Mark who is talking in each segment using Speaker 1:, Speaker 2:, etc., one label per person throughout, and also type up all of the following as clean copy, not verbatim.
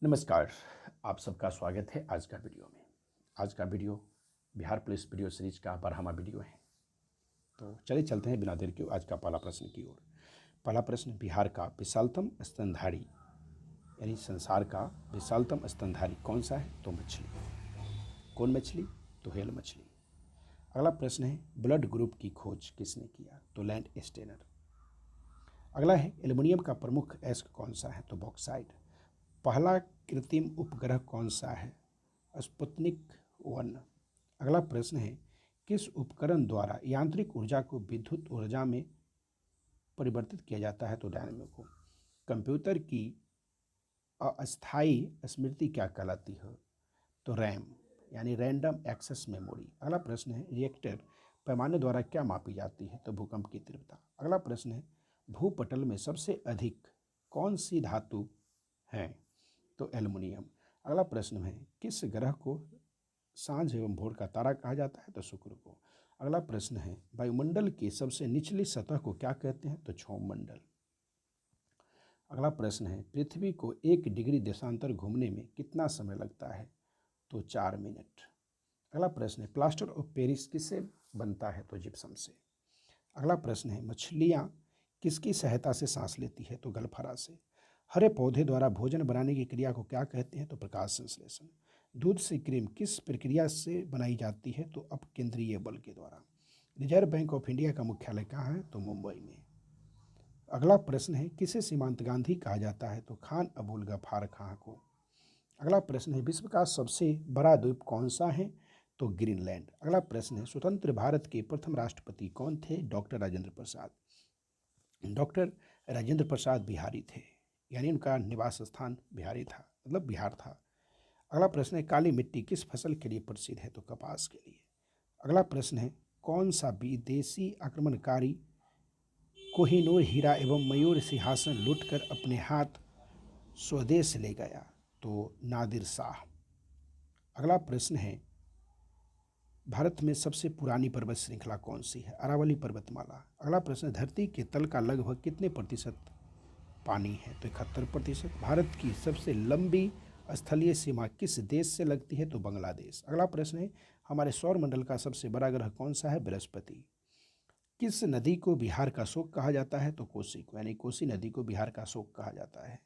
Speaker 1: नमस्कार। आप सबका स्वागत है आज का वीडियो में। आज का video Bihar police video series का 12वां वीडियो है। तो चलिए चलते हैं बिना देर के आज का पहला प्रश्न की ओर। पहला प्रश्न, बिहार का विशालतम स्तनधारी यानी संसार का विशालतम स्तनधारी कौन सा है? तो मछली। कौन मछली? तो व्हेल मछली। अगला प्रश्न है, ब्लड ग्रुप की खोज किसने किया? तो लैंड स्टेनर। अगला है, एल्युमिनियम का प्रमुख अयस्क कौन सा है? तो बॉक्साइट। पहला कृत्रिम उपग्रह कौन सा है? स्पुतनिक 1। अगला प्रश्न है, किस उपकरण द्वारा यांत्रिक ऊर्जा को विद्युत ऊर्जा में परिवर्तित किया जाता है? तो डायनेमो। कंप्यूटर की अस्थायी स्मृति क्या कहलाती है? तो रैम यानी रैंडम एक्सेस मेमोरी। अगला प्रश्न है, रिएक्टर पैमाने द्वारा क्या मापी जाती है? तो भूकंप की तीव्रता। अगला प्रश्न है, भूपटल में सबसे अधिक कौन सी धातु है? तो एल्युमिनियम। अगला प्रश्न है, किस ग्रह को सांझ एवं भोर का तारा कहा जाता है? तो शुक्र को। अगला प्रश्न है, वायुमंडल की सबसे निचली सतह को क्या कहते हैं? तो क्षौममंडल। अगला प्रश्न है, पृथ्वी को 1 डिग्री देशांतर घूमने में कितना समय लगता है? तो 4 मिनट। अगला प्रश्न है, प्लास्टर ऑफ पेरिस किससे बनता है? तो जिप्सम से। अगला प्रश्न है, मछलियाँ किसकी सहायता से सांस लेती है? तो गलफरा से। हरे पौधे द्वारा भोजन बनाने की क्रिया को क्या कहते हैं? तो प्रकाश संश्लेषण। दूध से क्रीम किस प्रक्रिया से बनाई जाती है? तो अपकेंद्रीय बल के द्वारा। रिजर्व बैंक ऑफ इंडिया का मुख्यालय कहाँ है? तो मुंबई में। अगला प्रश्न है, किसे सीमांत गांधी कहा जाता है? तो खान अबुल गफ्फार खां को। अगला प्रश्न है, विश्व का सबसे बड़ा द्वीप कौन सा है? तो ग्रीनलैंड। अगला प्रश्न है, स्वतंत्र भारत के प्रथम राष्ट्रपति कौन थे? डॉक्टर राजेंद्र प्रसाद। डॉक्टर राजेंद्र प्रसाद बिहारी थे, यानी उनका निवास स्थान बिहारी था, मतलब बिहार था। अगला प्रश्न है, काली मिट्टी किस फसल के लिए प्रसिद्ध है? तो कपास के लिए। अगला प्रश्न है, कौन सा विदेशी आक्रमणकारी कोहिनूर हीरा एवं मयूर सिंहासन लूटकर अपने हाथ स्वदेश ले गया? तो नादिर शाह। अगला प्रश्न है, भारत में सबसे पुरानी पर्वत श्रृंखला कौन सी है? अरावली पर्वतमाला। अगला प्रश्न, धरती के तल का लगभग कितने प्रतिशत पानी है? तो 71%। भारत की सबसे लंबी स्थलीय सीमा किस देश से लगती है? तो बांग्लादेश। अगला प्रश्न है, हमारे सौर मंडल का सबसे बड़ा ग्रह कौन सा है? बृहस्पति। किस नदी को बिहार का शोक कहा जाता है? तो कोसी को, यानी कोसी नदी को बिहार का शोक कहा जाता है।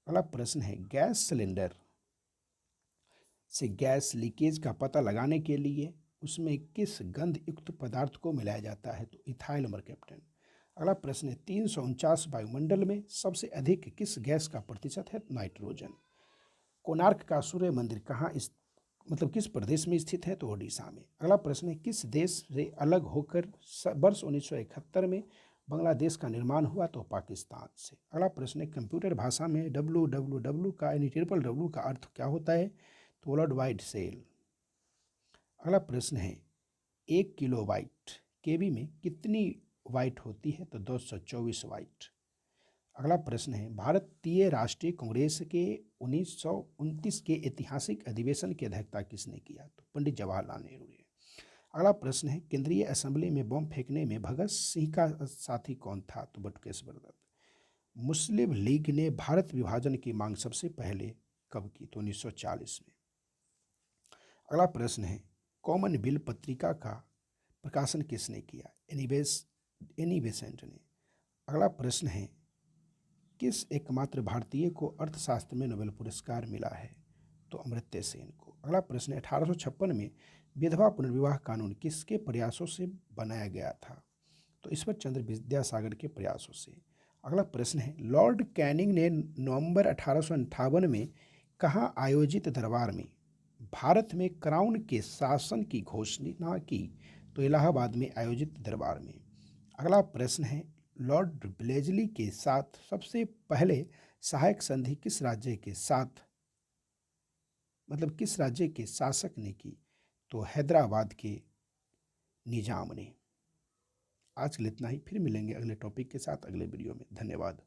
Speaker 1: अगला प्रश्न है, गैस सिलेंडर से गैस लीकेज का पता लगाने के लिए उसमें किस गंध युक्त पदार्थ को मिलाया जाता है? तो इथाइल मरकैप्टन। अगला प्रश्न है, 349 वायुमंडल में सबसे अधिक किस गैस का प्रतिशत है? नाइट्रोजन। कोणार्क का सूर्य मंदिर कहाँ किस प्रदेश में स्थित है? तो ओडिशा में। अगला प्रश्न है, किस देश से अलग होकर वर्ष 1971 में बांग्लादेश का निर्माण हुआ? तो पाकिस्तान से। अगला प्रश्न है, कंप्यूटर भाषा में www का यानी WWW का अर्थ क्या होता है? तो वर्ल्ड वाइड सेल। अगला प्रश्न है, 1 किलोबाइट केबी में कितनी बाइट होती है? तो 224 बाइट। अगला प्रश्न है, भारतीय राष्ट्रीय कांग्रेस के 1929 के ऐतिहासिक अधिवेशन की अध्यक्षता किसने किया? तो पंडित जवाहरलाल नेहरू ने। अगला प्रश्न है, केंद्रीय असेंबली में बम फेंकने में भगत सिंह का साथी कौन था? तो बटुकेश्वर दत्त। मुस्लिम लीग ने भारत विभाजन की मांग सबसे पहले कब की? तो 1940 में। अगला प्रश्न है, कॉमनवेल्थ पत्रिका का प्रकाशन किसने किया? एनी बेसेंट ने। अगला प्रश्न है, किस एकमात्र भारतीय को अर्थशास्त्र में नोबेल पुरस्कार मिला है? तो अमर्त्य सेन को। अगला प्रश्न है, 1856 में विधवा पुनर्विवाह कानून किसके प्रयासों से बनाया गया था? तो ईश्वर चंद्र विद्यासागर के प्रयासों से। अगला प्रश्न है, लॉर्ड कैनिंग ने नवंबर 1858 में कहाँ आयोजित दरबार में भारत में क्राउन के शासन की घोषणा की? तो इलाहाबाद में आयोजित दरबार में। अगला प्रश्न है, लॉर्ड ब्लेजली के साथ सबसे पहले सहायक संधि किस राज्य के साथ किस राज्य के शासक ने की? तो हैदराबाद के निजाम ने। आज के लिए इतना ही, फिर मिलेंगे अगले टॉपिक के साथ अगले वीडियो में। धन्यवाद।